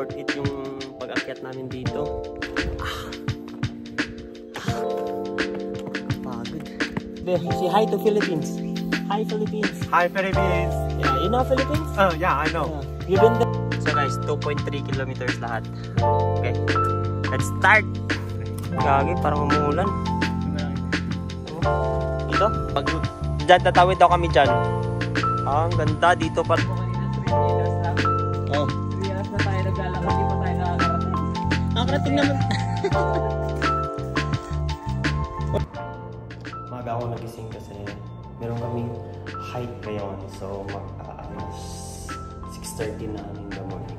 worth it yung pag-akyat namin dito. Pagod. Say hi to Philippines. Hi Philippines. Hi Philippines. Yeah, you know Philippines? Oh yeah, I know. Yeah. You been there? So guys, 2.3 kilometers lahat. Okay, let's start. Gagi, parang umuulan. Dito? Pag dyan, tatawid daw kami dyan. Ang ganda dito pa. Oh. 3 hours na tayo naglalakad, di pa tayo nakakarating. Nakakarating naman. Maga ako nagising kasi meron kaming hike ngayon. So, 6:30 na in the morning.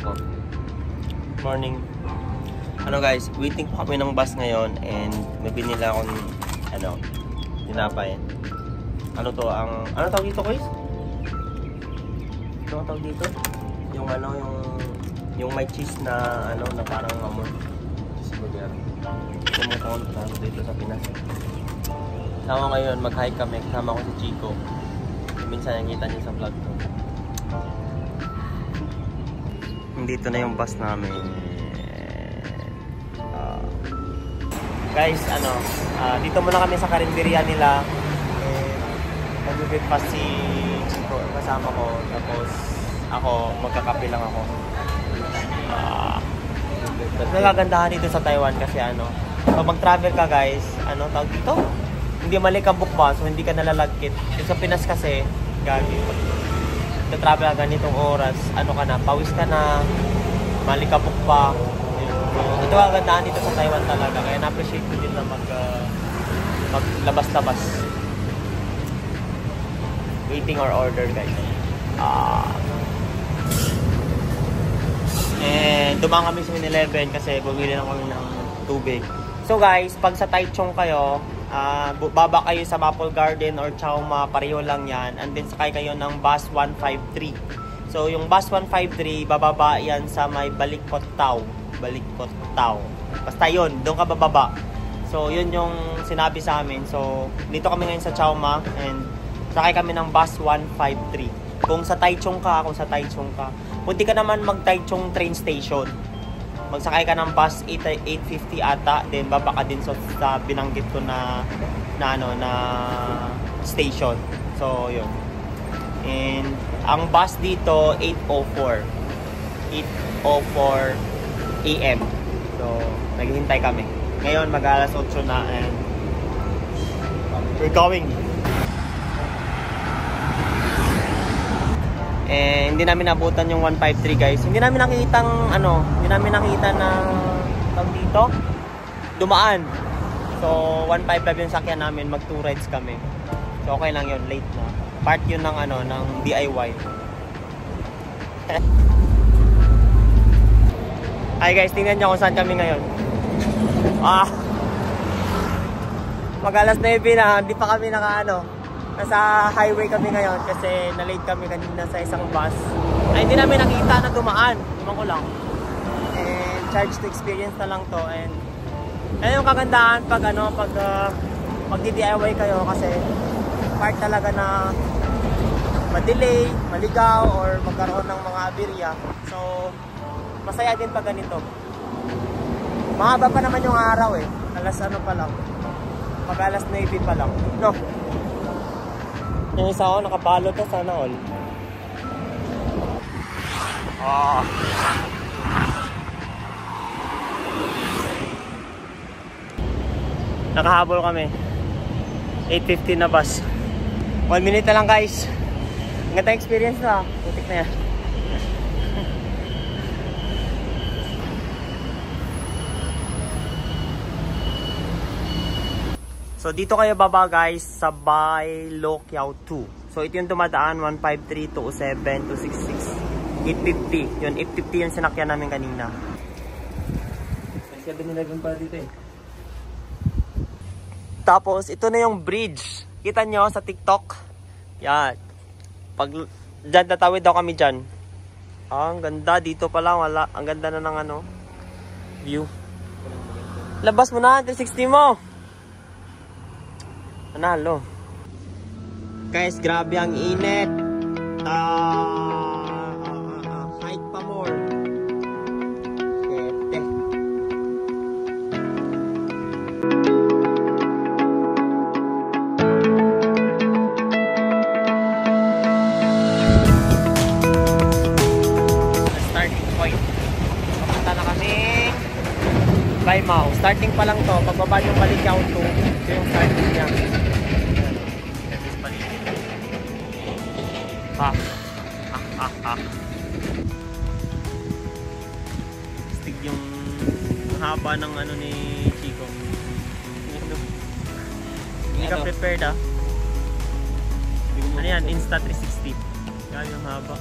Good morning. Ano guys, waiting po kami ng bus ngayon and may binili akong tinapay. Ano to? Ano tawag dito guys? Ano tawag dito? Yung may cheese na na parang mamon. Pumunta dito sa Pinas. Sama ngayon, mag-hike kami. Kasama ko si Chico. Minsan nakita niyo sa vlog ko. Dito na yung bus namin. Guys, dito muna kami sa karinderya nila. Mag-breakfast si Chico, kasama ko. Tapos ako, magkakape lang ako. Nagagandahan dito sa Taiwan kasi pag mag-travel ka guys, tawag dito? Hindi malikabok ba, so hindi ka nalalagkit. Yung sa Pinas kasi, gagi. Travel ka ganitong oras, ka na, pawis ka na, malikabok pa. Ito ang gandaan dito sa Taiwan talaga, kaya na-appreciate ko din na maglabas-labas. Waiting our order guys. And dumaan kami sa 7-Eleven kasi bumili lang kami ng tubig. So guys, pag sa Taichung kayo, baba kayo sa Maple Garden or Chaoma, pareho lang yan. And then sakay kayo ng bus 153. So yung bus 153, bababa yan sa may Balikpot Tao. Basta yun, doon ka bababa. So yun yung sinabi sa amin. So dito kami ngayon sa Chaoma and sakay kami ng bus 153. Kung sa Taichung ka, punti ka naman mag-Taichung train station. Magsakay ka ng bus 850 ata, then baba ka din sa binanggit ko na station. So, yun. And ang bus dito 8:04 AM. So, naghihintay kami. Ngayon mag-alas 8 na and we're going. Eh, hindi namin nabutan yung 153 guys. Hindi namin nakita ng tawag dito, dumaan. So, 155 yung sakyan namin, mag 2 rides kami. So, okay lang yun, late na. Part yun ng ng DIY. Hi guys, tingnan nyo kung saan kami ngayon. Mag-alas 9 na, hindi pa kami nasa highway kami ngayon kasi na-late kami kanina sa isang bus. Ay, hindi namin nakita na dumaan. Dumaan ko lang. And charge to experience na lang to. And ayun yung kagandahan pag magdi-DIY kayo kasi part talaga na ma-delay, maligaw, or magkaroon ng mga aberya. So, masaya din pag ganito. Mahaba pa naman yung araw eh. Alas pa lang. Pag alas 9 pa lang. No? Yung isa ako, nakapalo to, sana all. Nakahabol kami. 8:50 na bus. 1 minute na lang guys. Ang ganda experience na. Putik na yan. So dito kayo baba guys sa Bai Lo Kiao 2. So ito yung dumadaan 153, 207, 266, 850. Yun 850 yung sinakyan namin kanina. May 7-Eleven pala dito eh. Tapos ito na yung bridge. Kita nyo sa TikTok. Yan. Pag dyan tatawid daw kami dyan. Ang ganda dito pala, wala. Ang ganda na ng view. Labas mo na 360 mo. Nanalo. Guys, grabe ang init. Hike pa more. Sete. Starting point. Papunta na kami Baymao. Starting pa lang to. Pagbaba yung Balikyaw 2. Ito yung starting niya. Stig yung haba ng ano ni Chico. Hindi ka prepared ah. Ano yan? Insta 360. Yan yung haba.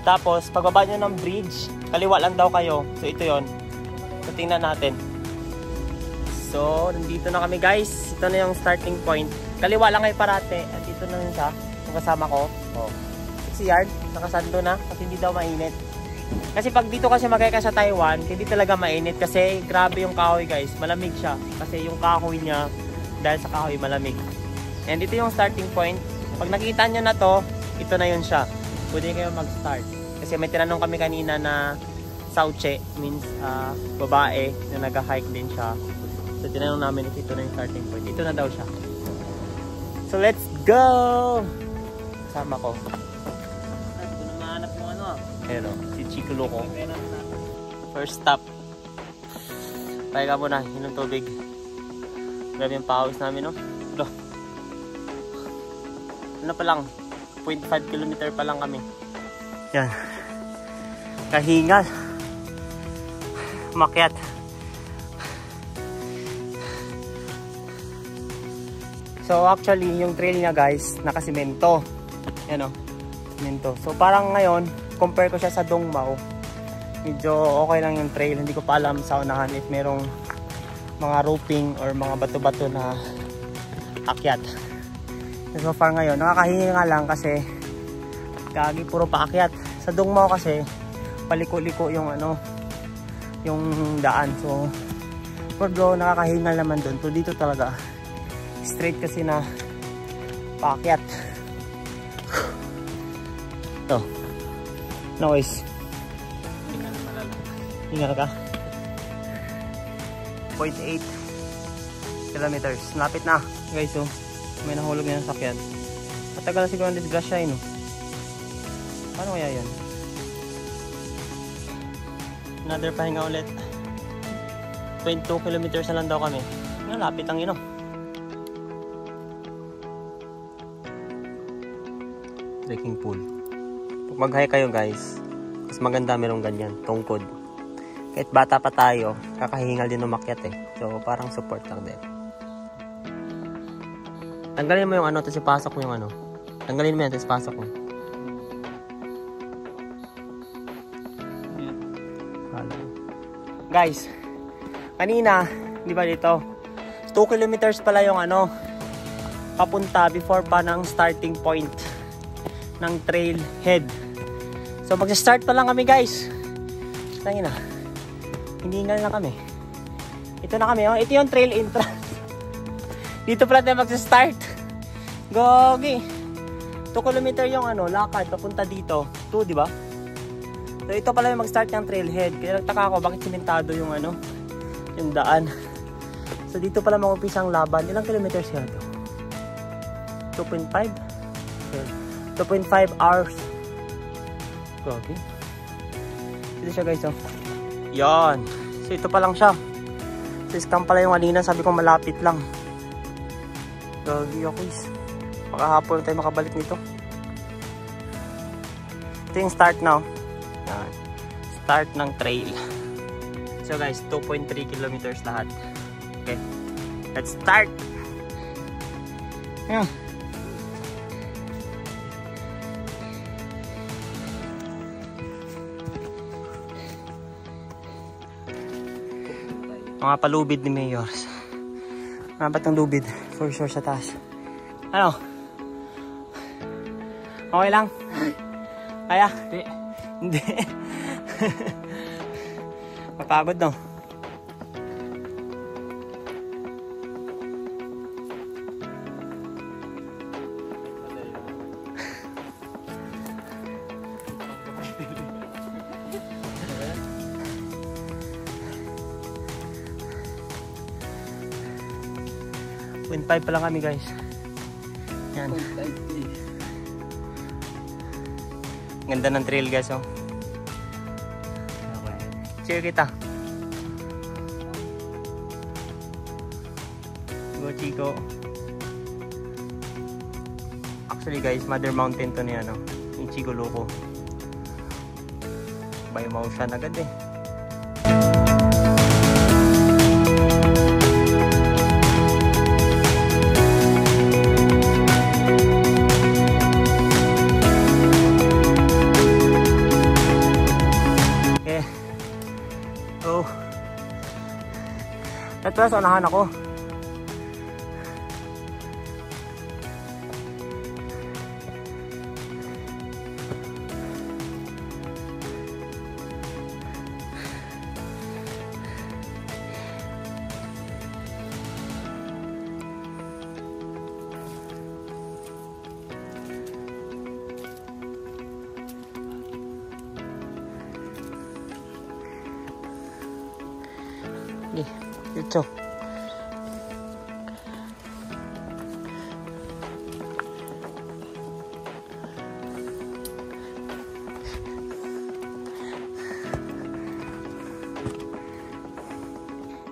Tapos, pagbaba nyo ng bridge, kaliwa lang daw kayo. So, ito yon. So, tingnan natin. So, nandito na kami guys. Ito na yung starting point. Kaliwa lang kayo parate. At ito na yun siya. Yung kasama ko. Oh. Si Yard, nakasando na. Kasi hindi daw mainit. Kasi pag dito kasi magkaya ka sa Taiwan, hindi talaga mainit. Kasi grabe yung kahoy guys. Malamig siya. Kasi yung kahoy niya, dahil sa kahoy malamig. And ito yung starting point. Pag nakita nyo na to, ito na yun siya. Pwede kayo mag-start. Kasi may tinanong kami kanina na Sauche, means babae na nag-hike din siya. So tinanong namin if ito na yung starting point. Ito na daw siya. So let's go! Kasama ko. Ito na mahanap mo ano. Ayun o, si Chico Loco. First stop. Pahinga muna, yun ang tubig. Grabe yung pawis namin no. Ano pa lang, 0.5 kilometer pa lang kami. Yan. Kahingal. Umakyat. So actually, yung trail niya guys, nakasimento. Yan o, simento. So parang ngayon, compare ko siya sa Dongmao. Medyo okay lang yung trail. Hindi ko pa alam sa unahan if merong mga roping or mga bato-bato na akyat. So far ngayon, nakakahinga lang kasi kagi puro paakyat. Sa Dongmao kasi paliko-liko yung ano, yung daan. So although nakakahinga naman doon, pero dito talaga straight kasi na paakyat. Ito. Noise. Hinga ka. 0.8 kilometers. Lapit na. Guys, so may nahulog na yung sakyan. Matagal na siguro ang disgrasya yun. Paano kaya yan? Another pahinga ulit. 22 kilometers na lang daw kami. Lapit ang ino. Trekking pool. Pag mag-hike kayo guys, mas maganda merong ganyan, tungkod. Kahit bata pa tayo, kakahingal din umakyat eh. So parang support lang din. Tanggalin mo yung ano, tapos ipasok mo yung ano. Tanggalin mo yan, tapos ipasok mo. Guys, kanina, di ba dito? 2 kilometers pala yung ano, papunta before pa ng starting point ng trail head. So mag-start pa lang kami guys. Tangina. Hiningal na kami. Ito na kami. Oh. Ito yung trail entrance. Dito pala tayo mag-start. Gogi. 2 kilometer yung ano, lakad papunta dito. 2, di ba? So ito pala yung mag-start ng trailhead. Kaya nagtaka ako bakit simentado yung ano, yung daan. So dito pala mag-umpisa ang laban. Ilang kilometers yan ito? 2.5? 2.5 hours. Okay. Ito siya guys, oh. Yan. So ito pa lang siya. So scam pala yung kanina. Sabi ko malapit lang. Gagi ako is. Makahapon tayo makabalik nito. Ito yung start now. Yan. Start ng trail. So guys, 2.3 kilometers lahat. Okay. Let's start. Yan. Mga palubid ni Mayors. Nabat ng lubid. For sure sa taas. Ano? Okay lang? Kaya? Hindi. Mapagod no? 1.5 pa lang kami guys. Yan. Ganda ng trail guys oh. Okay. Cheer kita. Go Chico. Actually guys, Mother Mountain to niya no. Yung Chicoloco. Baymaw siya na agad eh. Okay. Oh. Ito sa unahan ako. Ito.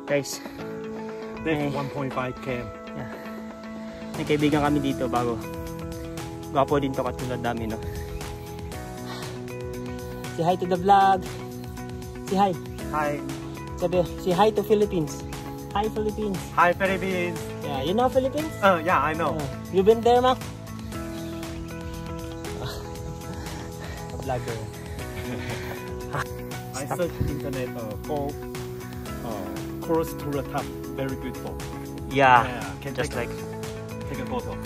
Guys, This 1.5 km. Yeah. May kaibigan kami dito bago. Gwapo din to katulad namin, no? Say hi to the vlog. Say hi. Hi. Sabi, say hi to Philippines. Hi Philippines. Hi, Philippines. Yeah, you know Philippines? Yeah, I know. You been there, Mac? A vlogger. I searched internet for cross to the top. Very beautiful. Yeah, can just take like. Take a photo.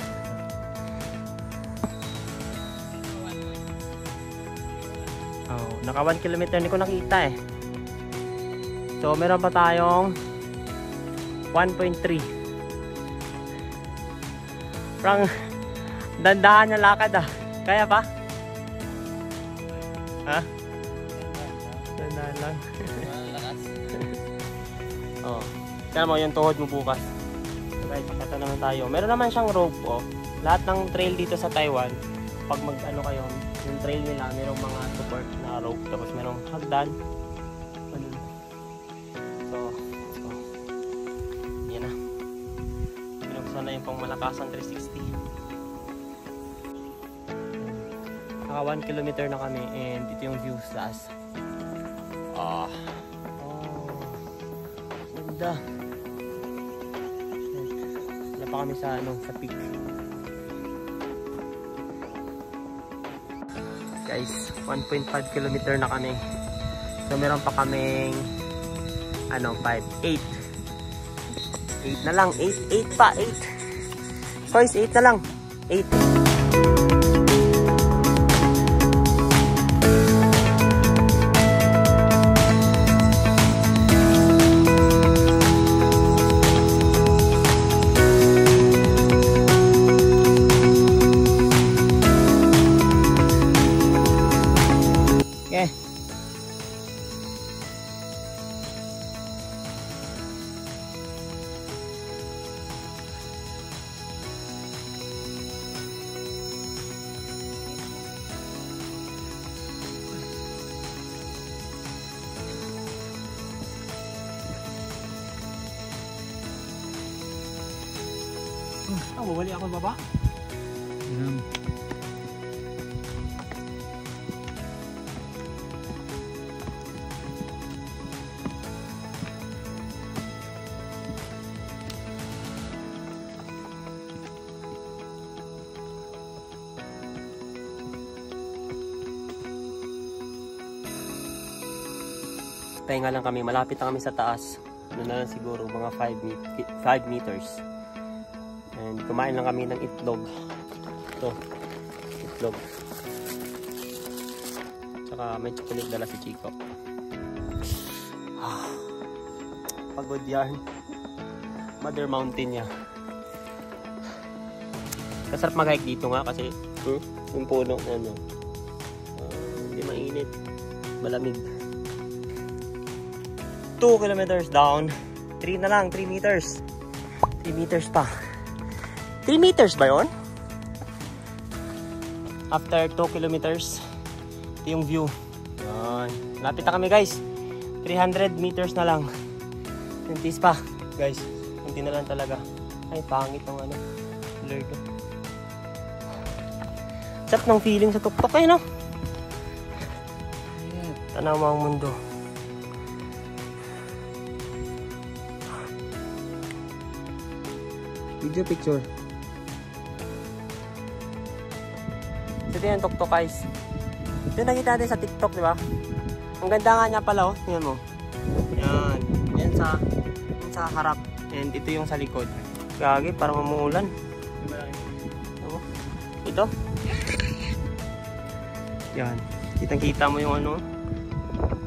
Oh, naka 1 kilometer hindi ko nakita eh. So, meron pa tayong 1.3. Parang dandahan yung lakad ah. Kaya pa? Ha? Dandahan lang. Oh. Kaya mo yung tuhod mo bukas. Right, pakita naman tayo. Meron naman siyang rope oh. Lahat ng trail dito sa Taiwan, pag mag-ano kayo, yung trail nila, merong mga support na rope. Tapos merong hagdan. Sana yung pang malakasang 360. Naka 1 kilometer na kami and ito yung view sa taas. Oh, ganda. Wala pa kami sa ano, sa peak. Guys, 1.5 kilometer na kami. So meron pa kaming ano, 8 na lang, 8 pa, 8. Guys, 8 na lang. 8. Okay. Bumali ako baba. Pahinga lang kami, malapit na kami sa taas. Ano na lang siguro, mga 5 meters. And kumain lang kami ng itlog. Ito, itlog. Tsaka may chocolate dala si Chico. Pagod yan. Mother Mountain niya. Kasarap mag-hike dito nga kasi yung puno na ano. Hindi mainit. Malamig. 2 kilometers down. 3 na lang, 3 meters. 3 meters pa. 3 meters ba yun? After 2 kilometers, ito yung view. Yan. Lapit na kami guys. 300 meters na lang. Tintis pa. Guys, hindi na lang talaga. Ay, pangit ng ano. Blurred. Sarap ng feeling sa tuktok eh, no? Tanaw mo ang mundo. Video picture. Ito yung tuktok guys. Ito nakita natin sa TikTok, di ba? Ang ganda nga niya pala, oh. Tingnan mo. Yan. Yan sa harap. And ito yung sa likod. Gagi, parang umuulan. Ito. Yan. Kitang-kita mo yung ano.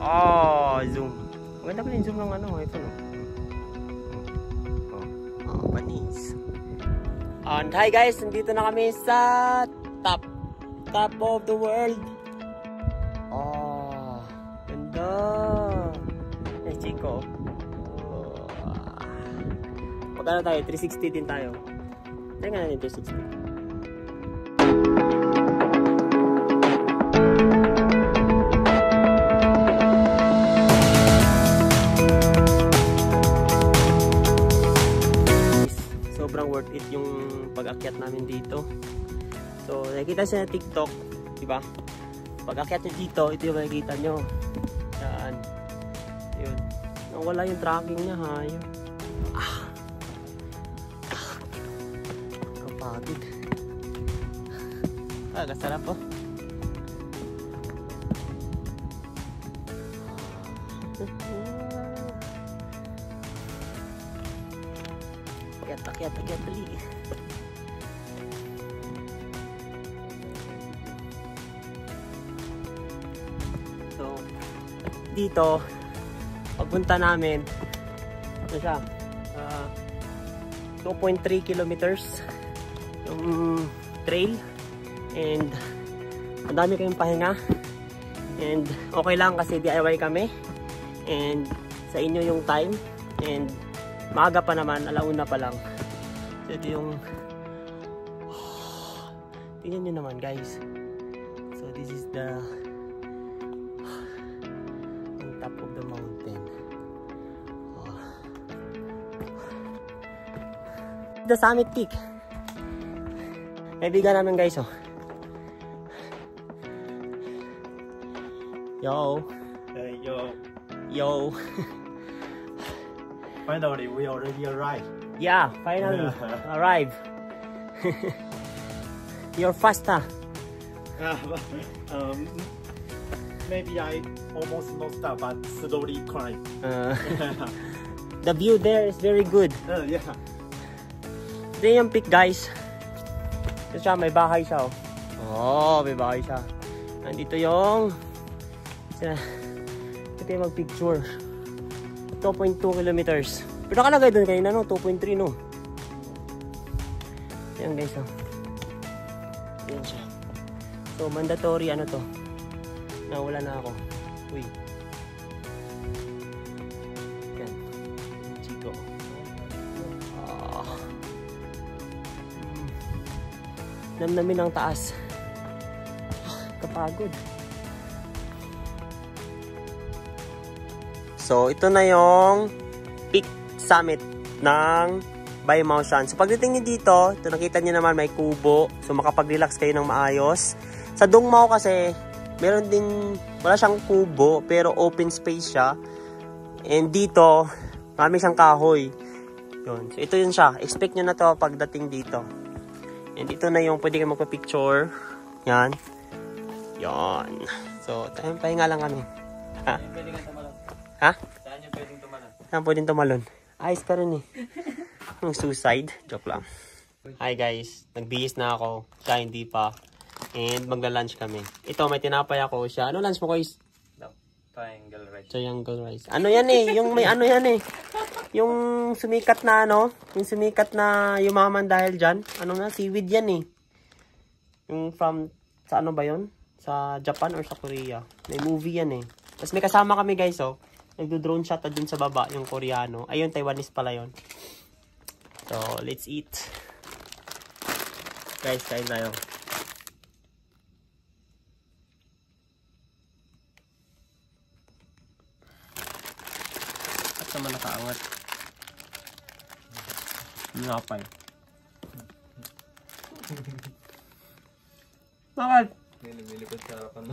Oh, zoom. Maganda pa yung zoom ng ano. Ito, no? Oh, panis. And hi guys, nandito na kami sa top of the world. Oh, ganda. Eh, Chico. Oh. Magkano tayo? 360 din tayo. Tayo nga natin 360. Sobrang worth it yung pag-akyat namin dito. So, nakikita siya na TikTok, di ba? Pag-akyat nyo dito, ito yung makikita nyo. Yan. Yun. Nawala yung tracking niya, ha? Yun. Kapagod. Kasarap po. Akyat, dali. So, dito, pagpunta namin, ano siya, 2.3 kilometers yung trail, and ang dami kayong pahinga, and okay lang kasi DIY kami, and sa inyo yung time, and maaga pa naman, alauna pa lang. So, ito yung tingnan nyo naman guys. So this is the on top of the mountain. The summit peak. Kaibigan namin guys, oh. Yo. Hey, yo. Yo. Finally, we already arrived. Yeah, finally arrived. You're faster. Maybe I almost not stop, but slowly climb. The view there is very good. Yeah. Ito yung peak guys. Ito siya, may bahay siya. Oh, may bahay siya. Nandito yung ito yung mag-picture. 2.2 kilometers. Pero nakalagay doon kanina, no? 2.3, no? Yan guys, oh. Yan siya. So, mandatory, ano to? Nawala na ako. Uy. Yan. Chico. Namnamin ang taas. Kapagod. So, ito na yung peak summit ng Bay Mountain. So, pagdating nyo dito, ito nakita nyo naman may kubo. So, makapag-relax kayo ng maayos. Sa Dungmao kasi, meron din, wala siyang kubo, pero open space siya. And dito, marami siyang kahoy. Yun. So, ito yun siya. Expect nyo na to pagdating dito. And ito na yung pwede kayo magpa-picture. Yan. Yan. So, tayo pahinga lang kami. Ha? Ha? Saan yung pwedeng tumalon? Saan pwedeng tumalon? Ayos ka rin eh. Yung suicide. Joke lang. Hi guys. Nagbihis na ako. Siya hindi pa. And magla-lunch kami. Ito, may tinapay ako siya. Ano lunch mo guys? Triangle rice. Triangle rice. Ano yan eh? Yung may ano yan eh. Yung sumikat na ano? Yung sumikat na yumaman dahil dyan. Ano nga? Seaweed yan eh. Yung from, sa ano ba yun? Sa Japan or sa Korea. May movie yan eh. Tapos may kasama kami guys oh. Nagdo-drone shot dun sa baba, yung Koreano. Ayun, Taiwanese pala yun. So, let's eat. Guys, kain tayo. At naman nakaangat. Napay. Bakit? May lumilikod sa harapan mo.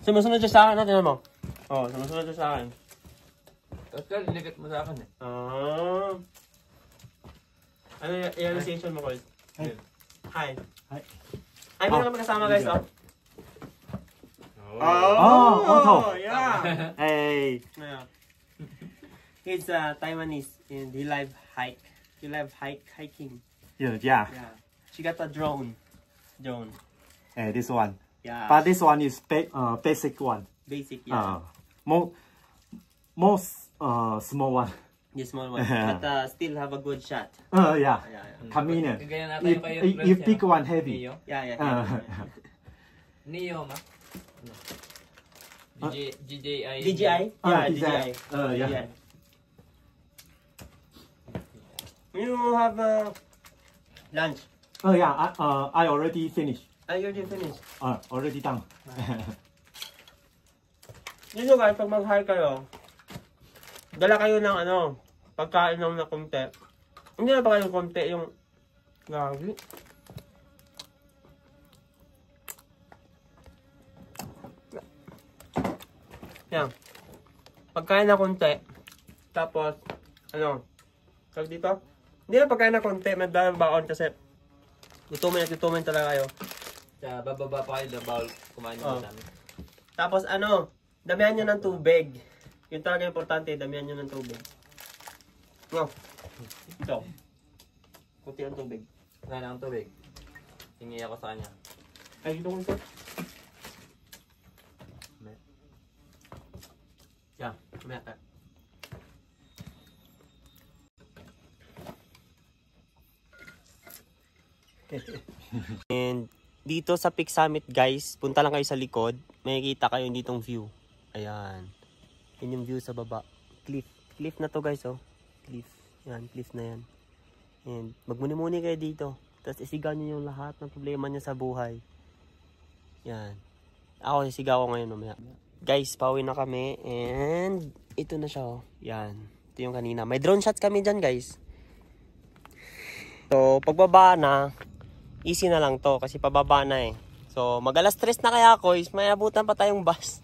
Sumusunod siya sa akin, natin mo. Oo, sumusunod siya sa akin. Oscar, lilikot mo sa akin eh. Ano yung realization mo, Colt? Hi. Hi. Hi. Ay, meron kami kasama, guys, oh. Otto. Yeah. Hey. Yeah. He's Taiwanese and he live hiking. Yeah. Yeah. She got a drone. This one. Yeah. But this one is basic one. Basic, yeah. Most small one. The small one. But still have a good shot. Yeah. Yeah. Convenient. Kagaya natin kayo. You pick one heavy. Neo? Yeah. Neo, ma? DJI? DJI? Yeah, DJI. DJI. Yeah. You have lunch. Yeah. I already finished. I already finished. Already done. Dito guys, pag mag-hike kayo, dala kayo ng pagkain na konti. Hindi na pa kayo konti yung gagi. Yan. Pagkain na konti. Tapos, tawag dito? Hindi na pagkain na konti, may dalang baon kasi gutumin talaga kayo. Sa bababa pa kayo, bawal kumain mo sa amin. Tapos damihan nyo ng tubig. Yung talaga importante, damihan nyo ng tubig. No. Ito. Kunti ang tubig. Wala na ang tubig. Hingi ako sa kanya. Ay, dito ko ito. Yeah, kumaya. And dito sa Peak Summit guys, punta lang kayo sa likod. Makikita kayo ditong view. Ayan. Yun yung view sa baba. Cliff. Cliff na to guys, oh. Cliff. Yan, cliff na yan. And magmuni-muni kayo dito. Tapos isigaw nyo yung lahat ng problema nyo sa buhay. Yan. Ako sisigaw ko ngayon mamaya. Guys, pauwi na kami. And ito na siya, oh. Yan. Ito yung kanina. May drone shots kami dyan guys. So, pagbaba na, easy na lang to kasi pababa na eh. So, mag-alas 3 na kaya ako, may abutan pa tayong bus.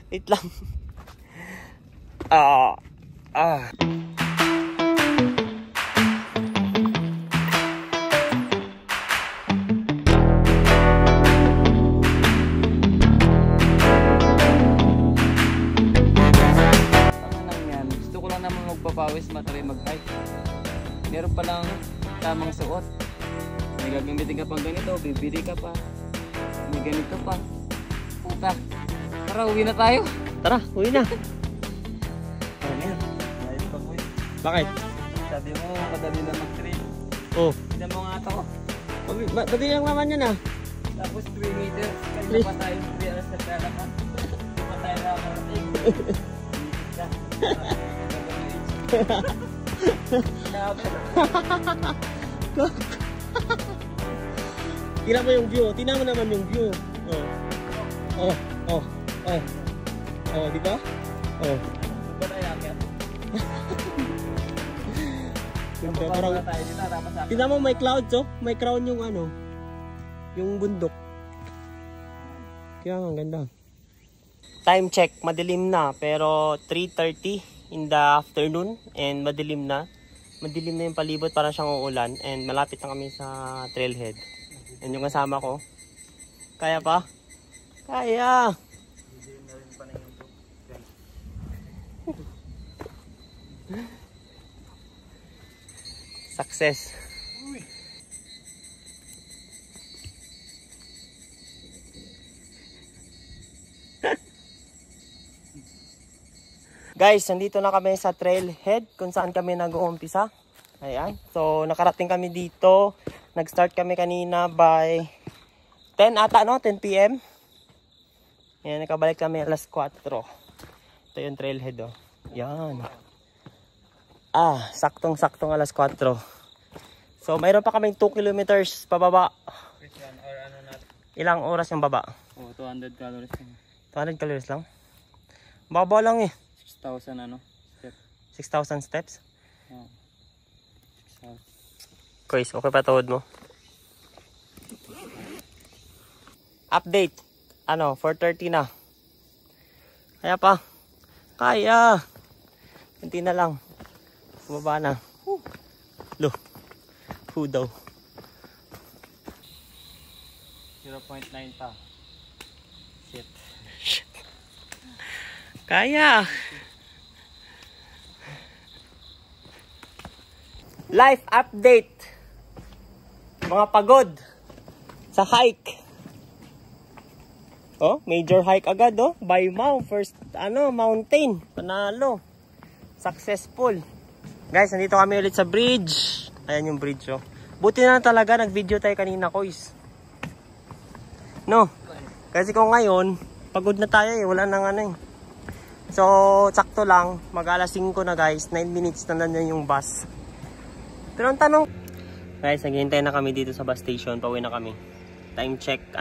Wait lang. Gusto ko lang naman magpapawis, matry mag-hike. Meron palang tamang suot. May gagamitin ka pang ganito, bibili ka pa. May ganito pa. Puta. Tara, uwi na tayo. Tara, uwi na. Ano yan? Ayos pa po. Bakit? Sabi mo, madali lang mag-trail. Oh. Tignan mo nga ito. Dati lang naman yun ah. Tapos 3 meters. Kaya pa tayo 3 hours sa Pelacan. Hindi pa tayo nakakarating. Tingnan mo yung view. Tingnan mo naman yung view. Di ba? Ba tayo akit? Parang tayo dito, tapos akit. tingnan mo may clouds, oh. May crown yung yung bundok. Kaya ang ganda. Time check, madilim na pero 3:30 in the afternoon and madilim na. Madilim na yung palibot, parang siyang uulan and malapit na kami sa trailhead. And yung kasama ko, kaya pa? Kaya! Success! Guys, nandito na kami sa trailhead kung saan kami nag-uumpisa. Ayan. So, nakarating kami dito. Nag-start kami kanina by 10 ata, no? 10 p.m. Ayan, nakabalik kami alas 4. Ito yung trailhead, oh. Yan. Saktong-saktong alas 4. So, mayroon pa kaming 2 kilometers pababa. Which one? Or ano natin? Ilang oras yung baba? Oh, 200 calories lang. 200 calories lang? Baba lang eh. 6,000 ano? Step. 6,000 steps? Oh. 6,000. Guys, okay pa tuhod mo? Update. 4:30 na. Kaya pa. Kaya. Kunti na lang. Bumaba na. Lo. Daw. 0.9 pa. Shit. Kaya. Life update. Mga pagod sa hike. Oh, major hike agad oh. Baymao, first mountain. Panalo. Successful. Guys, nandito kami ulit sa bridge. Ayan yung bridge oh. Buti na talaga nag-video tayo kanina, guys. No. Kasi kung ngayon, pagod na tayo eh, wala nang eh. So, sakto lang, mag-alas 5 na guys, 9 minutes na nandiyan yung bus. Pero ang tanong, guys, naghihintay na kami dito sa bus station, pauwi na kami. Time check, 5.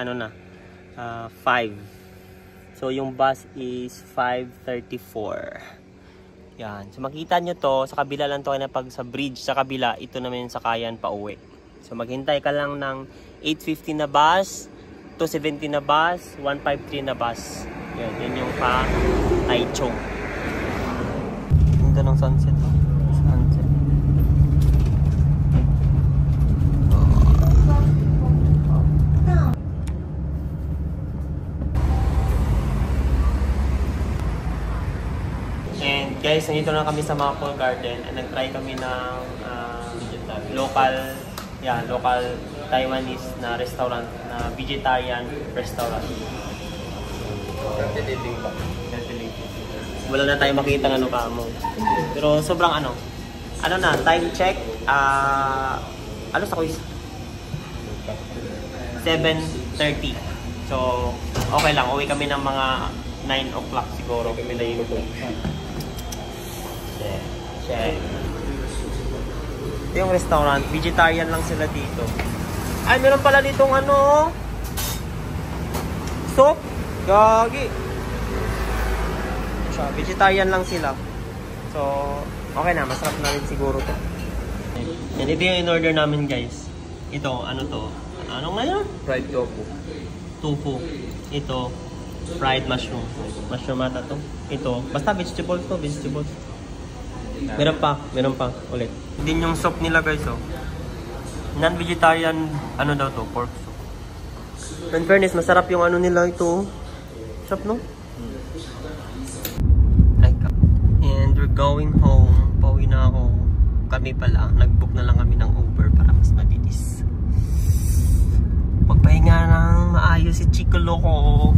So, yung bus is 5:34. Yan. So, makita nyo to, sa kabila lang to, pag sa bridge, sa kabila, ito naman yung sakayan pa uwi. So, maghintay ka lang ng 8:50 na bus, 2:70 na bus, 1:53 na bus. Yan yung pa Taichung. Ganda ng sunset. Oh. Sunset. And guys, nandito na kami sa Maple Garden and nag-try kami ng local Taiwanese na restaurant, na vegetarian restaurant. Wala na tayo makita ng kamo. Pero sobrang time check, sa quiz? 7:30. So, okay lang. Uwi kami ng mga 9 o'clock siguro. Kami na yung check. Ito yung restaurant. Vegetarian lang sila dito. Ay, meron pala ditong soup. Gagi. So, vegetarian lang sila. So, okay na. Masarap na rin siguro to. Yan, ito yung in-order namin, guys. Ito, to? Ano nga yun? Fried tofu. Tofu. Ito, fried mushroom. Mushroom ata to. Ito, basta vegetables to. Vegetables. Meron pa. Ulit. Din yung soup nila, guys, oh. Non-vegetarian, daw to? Pork soup. In fairness, masarap yung nila ito. Sarap, no? And we're going home. Pauwi na ako. Kami pala, nag-book na lang kami ng Uber para mas mabilis. Magpahinga ng maayos si Chico Loco.